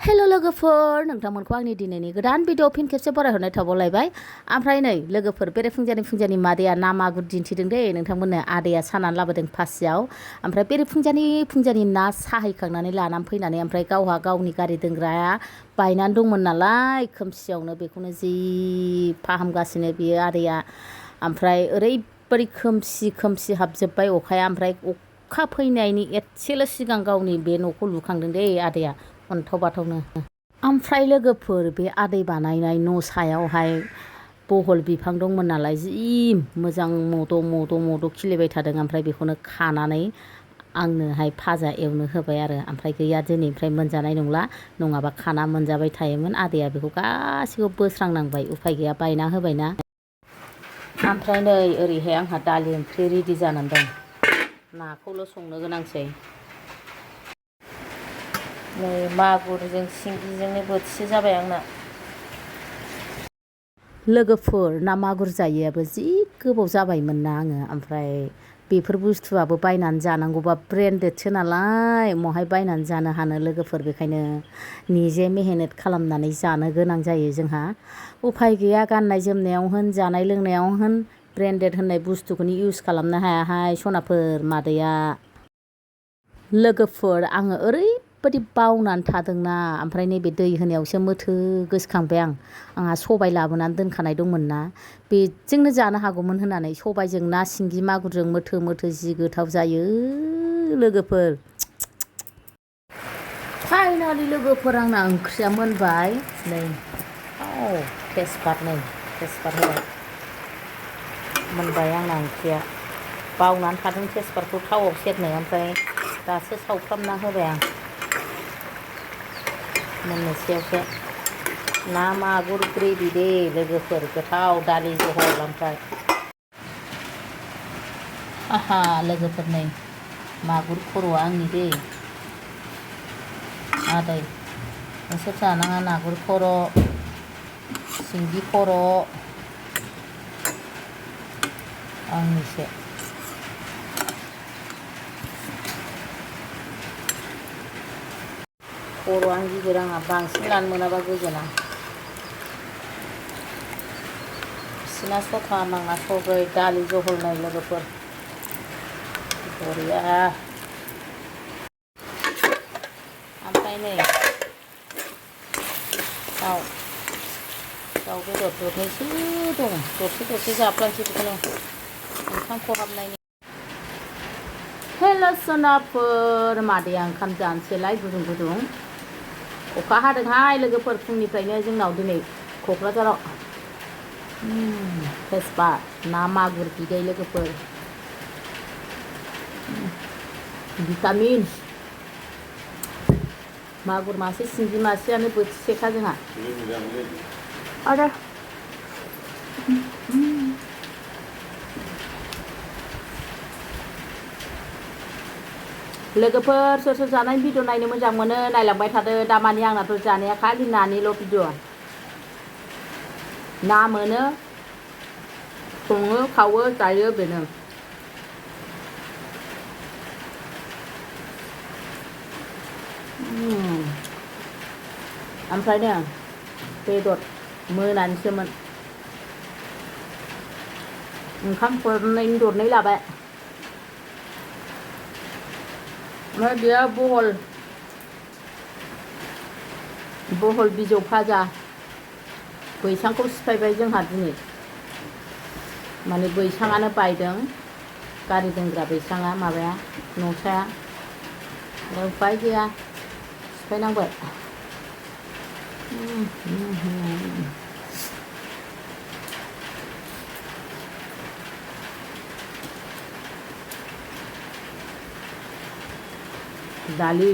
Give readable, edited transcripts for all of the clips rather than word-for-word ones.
Hello लोगोफोर नोंथांमोनखौ आंनि दिनैनि गोदान भिडिअ फिन खेबसे बरायहरनाय थाबावलायबाय ओमफ्राय नै लोगोफोर बेरेफुंजानि मादैया ना मागुर दिन्थिदों दे नोंथांमोननो आदैया सानानै लाबोदों पासियाव ओमफ्राय बेरेफुंजानि ना साहैखांनानै लानानै फैनानै ओमफ्राय गावहा गावनि गारि दोनग्राया बायनानै दंमोन नालाय खोमसियावनो बेखौनो जि फाहामगासिनो बियो आदैया ओमफ्राय ओरैबायदि खोमसि हाबजोब्बाय अखाया ओमफ्राय अखा फैनायनि एसेल' सिगां गावनि बे न'खौ लुखांदों दे आदैया अन्थाव बाथावनो ओमफ्राय लोगोफोर बे आदै बानायनाय न' सायावहाय बहल बिफां दंमोन नालाय जि मोजां मद' खिलिबाय थादों ओमफ्राय बेखौनो खानानै आंनोहाय भाजा एवनो होबाय आरो ओमफ्राय गैया दिनैनिफ्राय मोनजानाय नंला नङाबा खाना मोनजाबाय थायोमोन आदैया बेखौ गासिखौबो बोस्रांनांबाय उफाय गैया बायना होबायना ओमफ्राय नै ओरैहाय आंहा दालि ओंख्रि रेडि जानानै दं नाखौल' संनो गोनांसै नै मागुरजों सिंगिजोंनो बोथिसे जाबाय आंना लोगोफोर ना मागुर जायैयाबो जि गोबाव जाबायमोन ना आङो ओमफ्राय बेफोर बुस्थुआबो बायनानै जानांगौबा ब्रेन्डेडसो नालाय महाय बायनानै जानो हानो लोगोफोर बेखायनो निजे मेहनत खालामनानै जानो गोनां जायो जोंहा उफाय गैया गाननाय जोमनायाव होन जानाय लोंनायाव होन ब्रेन्डेड होननाय बुस्थुखौनो इउज खालामनो हायाहाय सनाफोर मादैया लोगोफोर आङो ओरैबायदि बावनानै थादोंना ओमफ्राय नैबे दै होनायावसो मोथो गोसोखांबाय आंहा सबाय लाबोनानै दोनखानाय दंमोन ना बेजोंनो जानो हागौमोन होननानै सबायजों ना सिंगि मागुरजों मोथो जि गोथाव जायो लोगोफोर फाइनालि लोगोफोर आंना ओंख्रिया मोनबाय नै तेजपात होबाय मोनबाय आंना ओंख्रिया बावनानै थादों तेजपातखौ थावआव सेरनो ओमफ्राय दासो सावफ्रामना होबाय आं मोननोसैयावसो ना मागुर ग्रेभि दे लोगोफोर गोथाव दालि जहल ओमफ्राय आहा लोगोफोर नै मागुर खर'आ आंनि दे आदै नोंसोर जानाङा मागुर खर' सिंगि खर' आंनिसो खर' आं गिदिर आंहा बांसिन लानो मोनाबा गोजोना बिसिना सथा नाङा सब्रै दालि जहल नै लोगोफोर बरिया ओमफ्राय नै दाउ बेदर दरनैसो दं दरसे जाफ्लानोसै बेखौनो ओंखाम खहाबनायनि हेल' सोनाफोर मादैया ओंखाम जानोसैलाय गुदुं अखा हादोंहाय लोगोफोर फुंनिफ्रायनो जोंनाव दिनै क'क्राझाराव तेजपात ना मागुर बिदै लोगोफोर भिटामिन मागुर मासे सिंगि मासेयानो बोथिसेखा जोंहा आरो लोगोफोर सोर जानाय भिडिअ नायनो मोजां मोनो नायलांबाय थादो दामानि आंनाथ' जानाया खालि नानिल' भिडिअ ना मोनो सङो खावो जायो बेनो ओमफ्राय नो बेदर मोनानिसोमोन ओंखाम दरनै लाबाय ओमफ्राय बेयो बहल बिजौ भाजा बैसांखौ सिफायबाय जोंहा दिनै माने बैसाङानो बायदों गारि दोनग्रा बैसाङा माबाया न'साया उपाय गैया सिफायनांबाय दालि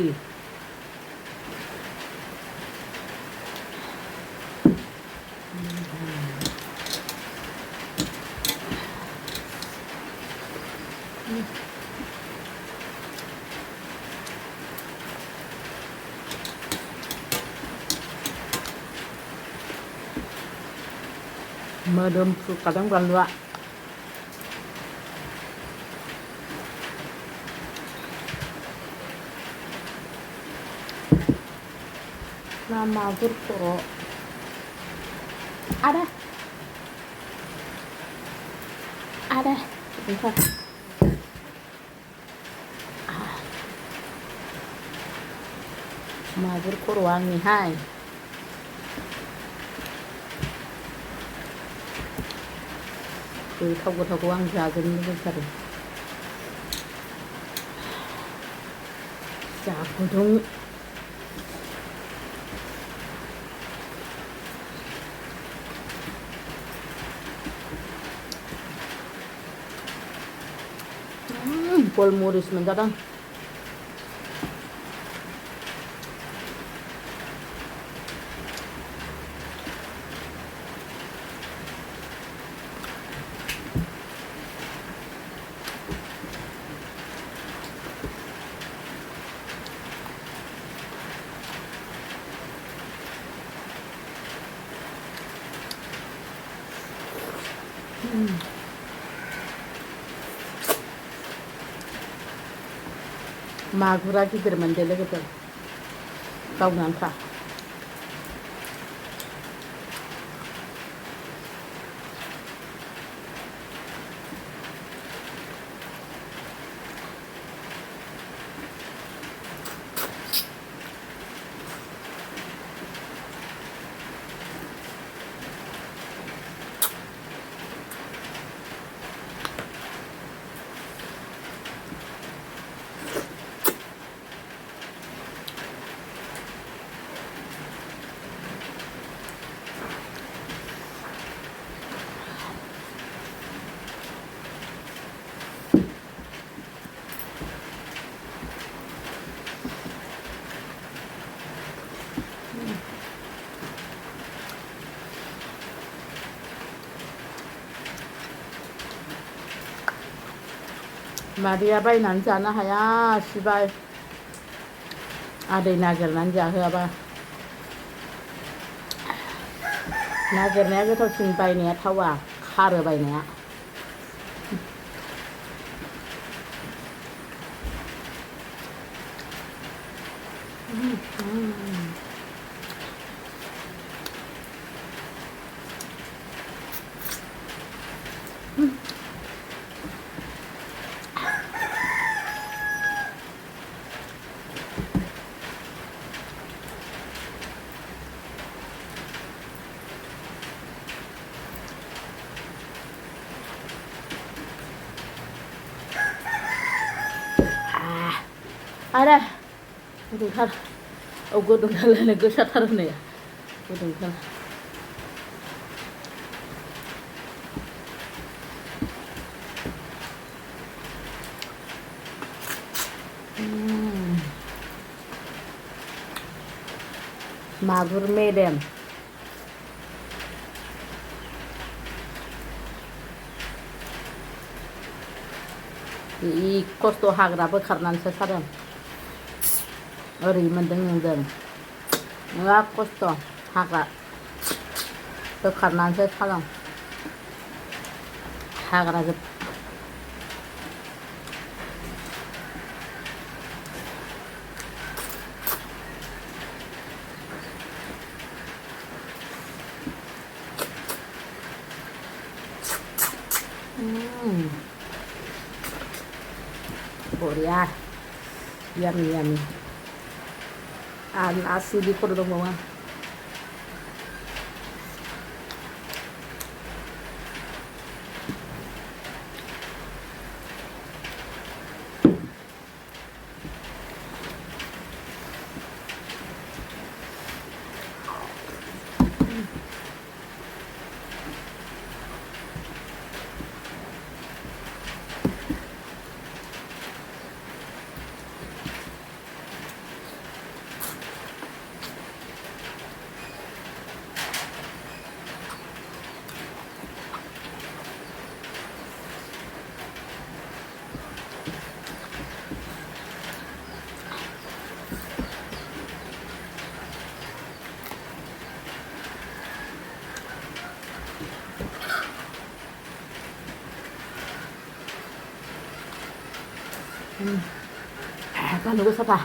मोदोमफ्रुखादों बानलुआ 나 마gur koro. Ada. Ada. Bentar. Magur koro angihai. गोथाव आं जागोन लुबैथारो जा गुदुं गलमरिस मोनजादों मागुरा गिदिरमोन दे लोगोफोर गावनो आन्था मादैया बायनानै जानो हाया सिबाय आदै नागिरनानै जाहोआबा नागिरनाया गोथावसिन बायनाया थावा खारो बायनाया आरे गुदुंथार गुदुंथारलायनो गोसाथार होनो गुदुंथार मागुर मेदेम खस्थ' हाग्रा बोखारनानैसो सादों ओरै मोन्दों नोंदों बिराद खस्थ' हाग्रा बोखारनानैसो सादों हाग्रा जोब बरिया yummy yummy nasi di perut mama Paano ko sa pa?